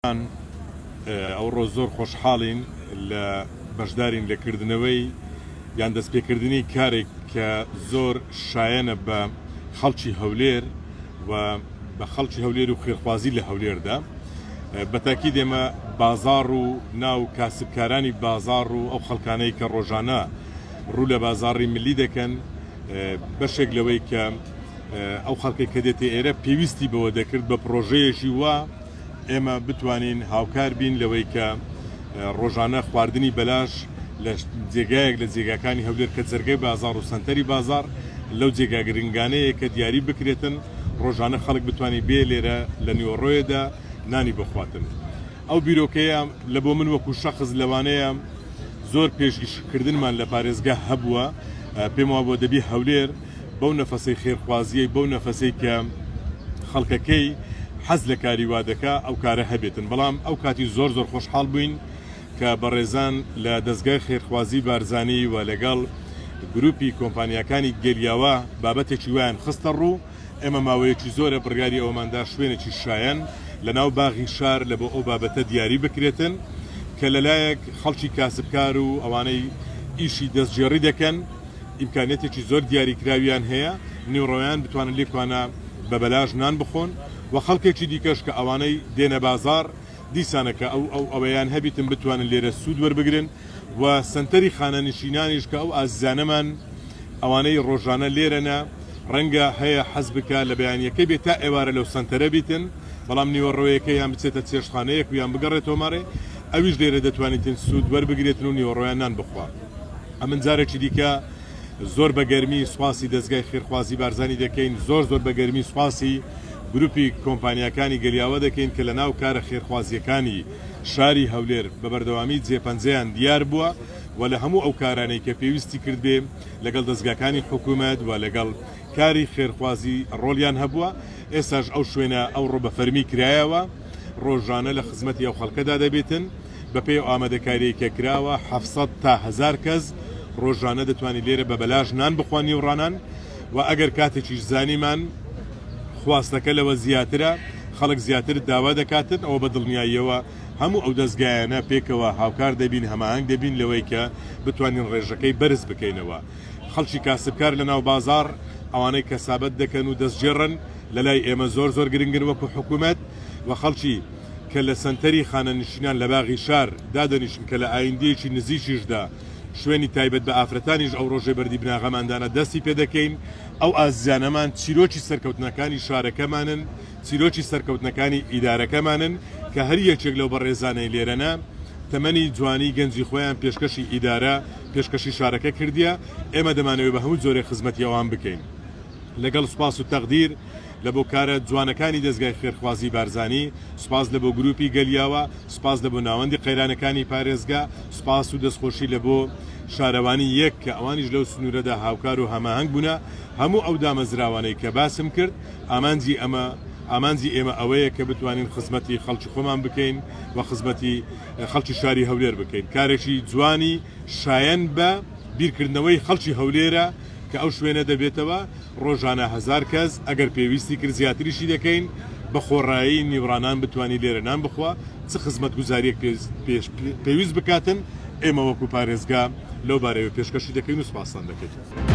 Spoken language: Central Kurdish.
ئەو ڕۆژ زۆر خۆشحاڵین لە بەشدارین لەکردنەوەی یان دەستپێکردنی کارێک کە زۆر شایەنە بە خەڵکی هەولێر و بە خەڵکی هەولێر و خێرخوازی لە هەولێردا. بەتاکید ئێمە بازاڕ و ناو کاسبکارانی بازاڕ و ئەو خەڵکانەی کە ڕۆژانە ڕوو لە بازاڕی ملی دەکەن بەشێک لەوەی کە ئەو خەڵکی کە دێتێ ئێرە پێویستی بەوە دەکرد بە پرۆژەیەکی وە ئێمە بتوانین هاوکار بین لەوەی کە ڕۆژانە خواردنی بەلاش لە جێگایەک لە جێگاکانی هەولێر کە جەرگەی بازاڕ و سنتەری بازار لەو جێگا گرنگانەیە کە دیاری بکرێتن ڕۆژانە خەڵک بتوانانی بێ لێرە لە نیوەڕۆیەدا نانی بخواتن. ئەو بیرۆکەیە لە بۆ من وەکو شەخص لەوانەیە زۆر پێشگیرکردنمان لە پارێزگا هەبووە. پێم وابوو بۆ دەبی هەولێر بەو نەفەسەی خێرخوازیەی بەو نەفەسەی کە خەڵکەکەی حەز لە کاری وا دەکا ئەو کارە هەبێتن. بەڵام ئەو کاتی زۆر خۆشحاڵ بووین کە بەڕێزان لە دەستگای خێرخوازی بارزانی و لەگەڵ گروپی کۆمپانیەکانی گەلیاوە بابەتێکی وایان خستە ڕوو. ئێمە ماوەیەکی زۆرە بڕیاری ئەوەماندا شوێنێکی شایەن لە ناو باغی شار لە بۆ ئەو بابەتە دیاری بکرێتن کە لەلایەک خەڵکی کاسبکار و ئەوانەی ئیشی دەستگێڕی دەکەن ئیمکانێتێکی زۆر دیاریکراویان هەیە نیوڕۆیان بتوانن لێکوانە بە بەلاژ نان بخۆن و خەڵکێکی دیکەش کە ئەوانەی دێنە بازار دیسانەکە ئەوەیان هەبیتن بتوانن لێرە سوود وەربگرن و سنتەری خانەنشینانیش کە ئەو ئازیزانەمان ئەوانەی ڕۆژانە لێرەنە ڕەنگە هەیە حەز بکە لە بەیانیەکەی بێت تا ئێوارە لەو سنتەرە بیتن بەڵام نیوەڕۆیەکە یان بچێتە چێشتخانەیەک و یان بگەڕێتەوە ماڕێ ئەویش لێرە دەتوانیتن سوود وەربگرێتن و نیوەڕۆیان نان بخوا. ئەمن جارێکی دیکە زۆر بەگەرمی سوپاسی دەستگای خێرخوازی بارزانی دەکەین زۆر بەگەرمی سوپاسی گروپی کۆمپانیەکانی گەلیاوە دەکەین کە لە ناو کارە خێرخوازیەکانی شاری هەولێر بە بەردەوامی جێپەنجەیان دیار بووە و لە هەموو ئەو کارانەی کە پێویستی کردبێ لەگەڵ دەستگاکانی حکوومەت و لەگەڵ کاری خێرخوازی ڕۆلیان هەبووە. ئێستاش ئەو شوێنە ئەو ڕۆ بە فەرمی کرایەوە ڕۆژانە لە خزمەتی ئەو خەڵکەدا دەبێتن بەپێی ئامادەکاری کە کراوە 700 تا 1000 کەس ڕۆژانە دەتوانێت لێرە بە بەلاژ نان بخوانی و ڕانان و ئەگەر کاتێکیش زانیمان خواستەکە لەوە زیاترە خەڵک زیاتر داوا دەکاتن ئەوە بە دڵنیاییەوە هەموو ئەو دەستگایانە پێکەوە هاوکار دەبین هەماهنگ دەبین لەوەی کە بتوانین ڕێژەکەی بەرز بکەینەوە. خەڵکی کاسبکار لە ناو بازار ئەوانەی کەسابەت دەکەن و دەستگێڕن لە لای ئێمە زۆر گرنگن وەکو حکوومەت و خەڵکی کە لە سنتەری خانەنشینان لە باغی شار دادەنیشن کە لە ئایندەیەکی نزیکیشدا شوێنی تایبەت بە ئافرەتانیش ئەو ڕۆژێ بەردی بناغەماندانە دەستی پێ دەکەین. ئەو ئازیزانەمان چیرۆکی سەرکەوتنەکانی شارەکەمانن چیرۆکی سەرکەوتنەکانی ئیدارەکەمانن کە هەر یەکێک لەو بەڕێزانەی لێرەنە تەمەنی جوانی گەنجی خۆیان پێشکەشی ئیدارە پێشکەشی شارەکە کردیە. ئێمە دەمانەوێت بە هەموو جۆرێک خزمەتی ئەوان بکەین لەگەڵ سوپاس و تەقدیر لە بۆ کارە جوانەکانی دەستگای خێرخوازی بارزانی سوپاس لە بۆ گروپی گەلیاوە سوپاس لە بۆ ناوەندی قەیرانەکانی پارێزگا سوپاس و دەستخۆشی لە بۆ شارەوانی یەک کە ئەوانیش لەو سنوورەدا هاوکار و هەماهنگ بوونە هەموو ئەو دامەزراوانەی کە باسم کرد ئامانجی ئێمە ئەوەیە کە بتوانین خزمەتی خەڵکی خۆمان بکەین و خزمەتی خەڵکی شاری هەولێر بکەین. کارێکی جوانی شایەن بە بیرکردنەوەی خەڵکی هەولێرە کە ئەو شوێنە دەبێتەوە ڕۆژانە 1000 کەس ئەگەر پێویستی کرد زیاتریشی دەکەین بە خۆڕایی نیوڕانان بتوانانی لێرە نان بخوا چ خزمەت گوزاریەک پێویست بکاتن ئێمە وەکو پارێزگا لەو بارەوە پێشکەشی دەکەین و سوپاسان دەکەین.